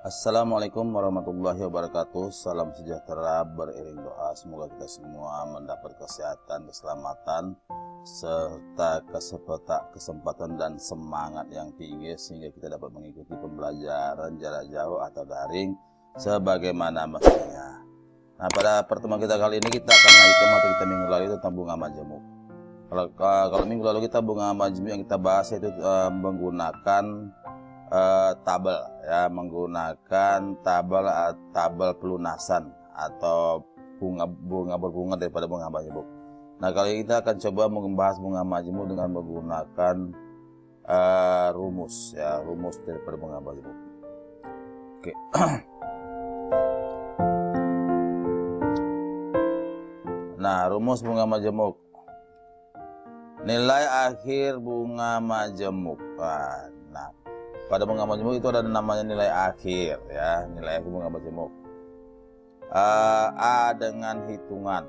Assalamualaikum warahmatullahi wabarakatuh. Salam sejahtera beriring doa. Semoga kita semua mendapat kesehatan, keselamatan, serta kesempatan dan semangat yang tinggi sehingga kita dapat mengikuti pembelajaran jarak jauh atau daring sebagaimana mestinya. Nah, pada pertemuan kita kali ini kita akan lanjutkan materi kita minggu lalu tentang bunga majemuk. Kalau minggu lalu kita bunga majemuk yang kita bahas yaitu menggunakan tabel, ya, menggunakan tabel pelunasan atau bunga berbunga daripada bunga majemuk. Nah, kali ini kita akan coba membahas bunga majemuk dengan menggunakan rumus, ya, rumus daripada bunga majemuk. Oke. Nah, rumus bunga majemuk. Nilai akhir bunga majemuk. Nah, pada bunga majemuk itu ada namanya nilai akhir, ya, nilai akhir bunga majemuk. A dengan hitungan,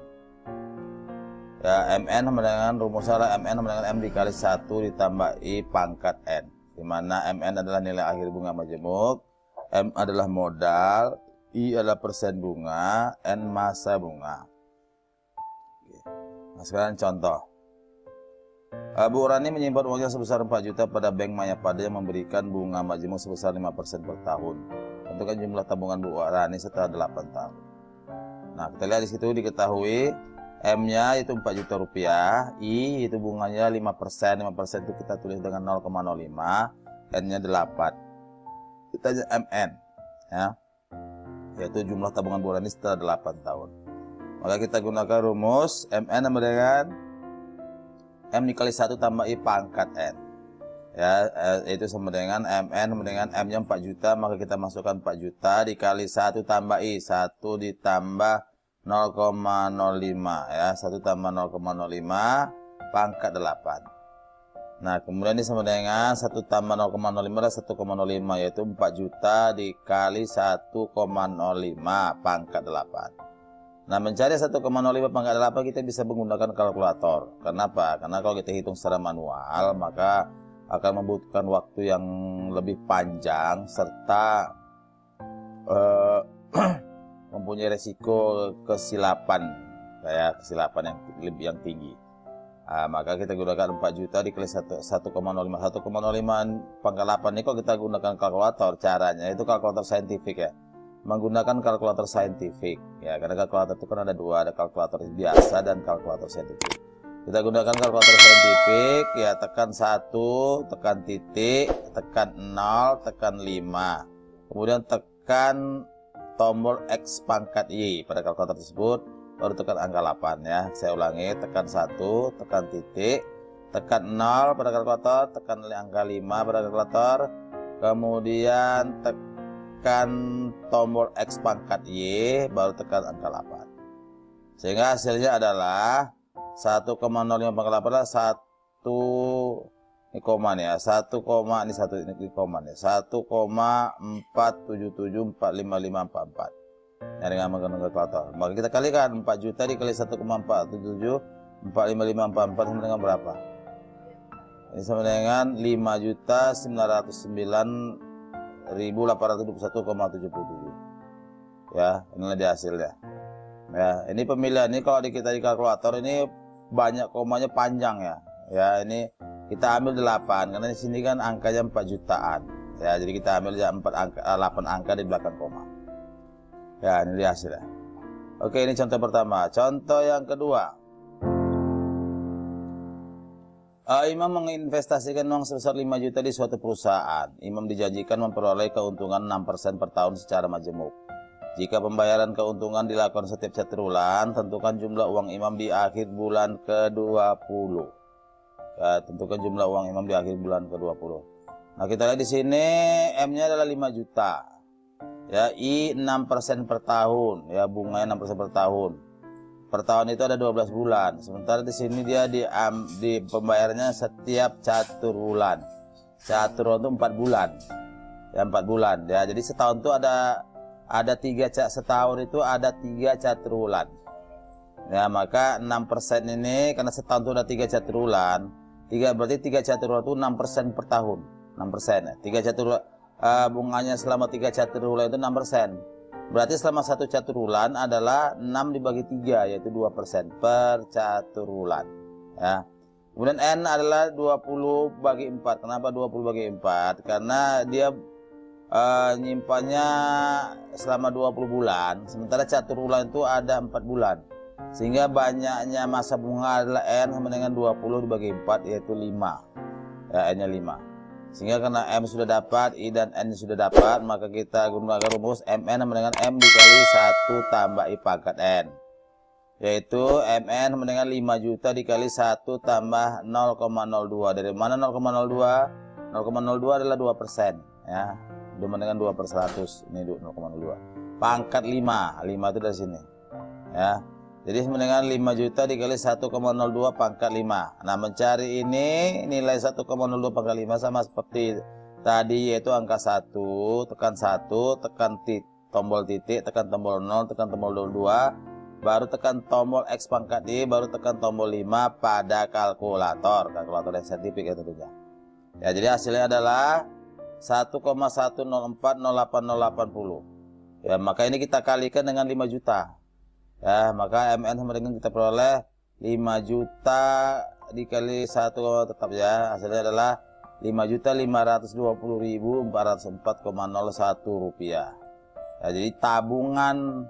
ya, Mn sama dengan rumus Mn sama dengan M dikali 1 ditambah I pangkat N, di mana Mn adalah nilai akhir bunga majemuk, M adalah modal, I adalah persen bunga, N masa bunga. Nah, sekarang contoh. Bu Rani menyimpan uangnya sebesar 4 juta pada bank Mayapada yang memberikan bunga majemuk sebesar 5% per tahun. Tentukan jumlah tabungan Bu Rani setelah 8 tahun. Nah, kita lihat di situ diketahui M-nya itu 4 juta rupiah, I itu bunganya 5%. 5% itu kita tulis dengan 0,05, N-nya 8. Kita aja MN, ya, yaitu jumlah tabungan Bu Rani setelah 8 tahun. Maka kita gunakan rumus MN sama dengan M dikali 1 tambah I pangkat N, ya, itu sama dengan MN sama dengan M nya 4 juta, maka kita masukkan 4 juta dikali 1 tambah I, 1 ditambah 0,05, ya, 1 tambah 0,05 pangkat 8. Nah, kemudian ini sama dengan 1 tambah 0,05 adalah 1,05, yaitu 4 juta dikali 1,05 pangkat 8. Nah, mencari 1,05 pangkat 8 kita bisa menggunakan kalkulator. Kenapa? Karena kalau kita hitung secara manual maka akan membutuhkan waktu yang lebih panjang serta mempunyai resiko kesilapan, kayak kesilapan yang tinggi. Nah, maka kita gunakan 4 juta dikali 1,05. 1,05 pangkat 8 ini kalau kita gunakan kalkulator, caranya itu kalkulator saintifik, ya. Menggunakan kalkulator saintifik, ya, karena kalkulator itu kan ada dua, ada kalkulator biasa dan kalkulator saintifik. Kita gunakan kalkulator saintifik, ya, tekan 1, tekan titik, tekan 0, tekan 5, kemudian tekan tombol X pangkat Y pada kalkulator tersebut, baru tekan angka 8, ya. Saya ulangi, tekan 1, tekan titik, tekan 0 pada kalkulator, tekan angka 5 pada kalkulator, kemudian tekan tombol X pangkat Y, baru tekan angka 8. Sehingga hasilnya adalah 1,05 pangkat 8 adalah 1, ini koma nih, ya, 1, ini 1 ini koma nih, 1,4774554. Nah, dengan menggunakan kalkulator, maka kita kalikan 4 juta dikali 1,4774554 sama dengan berapa? Ini sama dengan 5.909.821,77. Ya, inilah dia hasilnya. Ya, ini pemilihan ini kalau kita di kalkulator ini banyak komanya panjang, ya. Ya, ini kita ambil 8 karena di sini kan angkanya 4 jutaan. Ya, jadi kita ambil 8 angka di belakang koma. Ya, ini dia hasilnya. Oke, ini contoh pertama. Contoh yang kedua. Imam menginvestasikan uang sebesar 5 juta di suatu perusahaan. Imam dijanjikan memperoleh keuntungan 6% per tahun secara majemuk. Jika pembayaran keuntungan dilakukan setiap 1 bulan, tentukan jumlah uang Imam di akhir bulan ke-20. Ya, tentukan jumlah uang Imam di akhir bulan ke-20. Nah, kita lihat di sini M-nya adalah 5 juta. Ya, I 6% per tahun, ya, bunganya 6% per tahun. Per tahun itu ada 12 bulan. Sementara di sini dia di pembayarannya setiap 1 bulan. 1 bulan itu 4 bulan. Ya, 4 bulan. Ya, jadi setahun itu ada 3 setahun itu ada 3 catur bulan. Ya, maka 6% ini karena setahun itu ada 3 catur bulan, Berarti 3 catur bulan itu 6% per tahun. 6% ya. 3 catur bunganya selama 3 catur bulan itu 6%. Berarti selama 1 catur bulan adalah 6 dibagi 3, yaitu 2% per catur bulan. Ya. Kemudian N adalah 20 bagi 4. Kenapa 20 bagi 4? Karena dia nyimpannya selama 20 bulan, sementara catur bulan itu ada 4 bulan. Sehingga banyaknya masa bunga adalah N sama dengan 20 dibagi 4, yaitu 5. Ya, N-nya 5. Sehingga karena M sudah dapat, I dan N sudah dapat, maka kita gunakan rumus MN sama dengan M dikali 1 tambah I pangkat N. Yaitu MN sama dengan 5 juta dikali 1 tambah 0,02. Dari mana 0,02? 0,02 adalah 2%. Ya, sama dengan 2/100. Ini 0,02. Pangkat 5. 5 itu dari sini. Ya. Jadi sama dengan 5 juta dikali 1,02 pangkat 5. Nah, mencari ini nilai 1,02 pangkat 5 sama seperti tadi, yaitu angka 1, tekan 1, tekan tombol titik, tekan tombol 0, tekan tombol 22, baru tekan tombol X pangkat Y, baru tekan tombol 5 pada kalkulator yang saintifik ya tentunya. Ya, jadi hasilnya adalah 1,1040880. Ya, maka ini kita kalikan dengan 5 juta. Ya, maka MN sama dengan kita peroleh 5 juta dikali 1 tetap ya. Hasilnya adalah 5.520.404,01 rupiah. Ya, jadi tabungan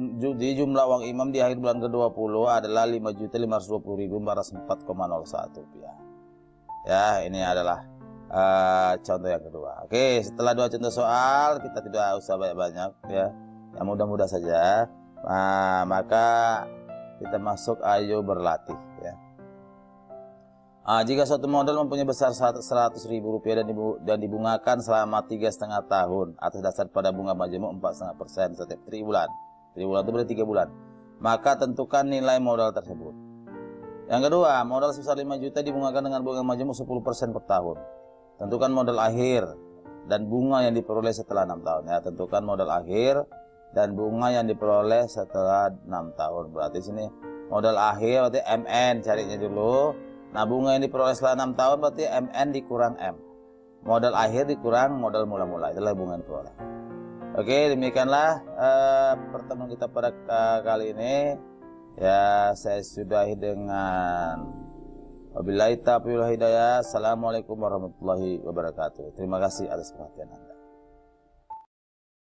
di jumlah uang imam di akhir bulan ke-20 adalah 5.520.404,01 rupiah. Ya, ini adalah contoh yang kedua. Oke, setelah 2 contoh soal, kita tidak usah banyak-banyak ya. Yang mudah-mudah saja. Nah, maka kita masuk ayo berlatih ya. Jika suatu modal mempunyai besar 100.000 rupiah dan dibungakan selama 3,5 tahun atas dasar pada bunga majemuk 4,5% setiap triwulan. Triwulan itu berarti 3 bulan. Maka tentukan nilai modal tersebut. Yang kedua, modal sebesar 5 juta dibungakan dengan bunga majemuk 10% per tahun. Tentukan modal akhir dan bunga yang diperoleh setelah 6 tahun ya. Tentukan modal akhir dan bunga yang diperoleh setelah 6 tahun. Berarti sini modal akhir berarti MN carinya dulu. Nah, bunga yang diperoleh setelah 6 tahun berarti MN dikurang M. Modal akhir dikurang modal mula-mula. Itulah bunga yang diperoleh. Oke, demikianlah pertemuan kita pada kali ini. Ya, saya sudahi dengan wabillahi taufiq wal hidayah. Assalamualaikum warahmatullahi wabarakatuh. Terima kasih atas perhatian Anda.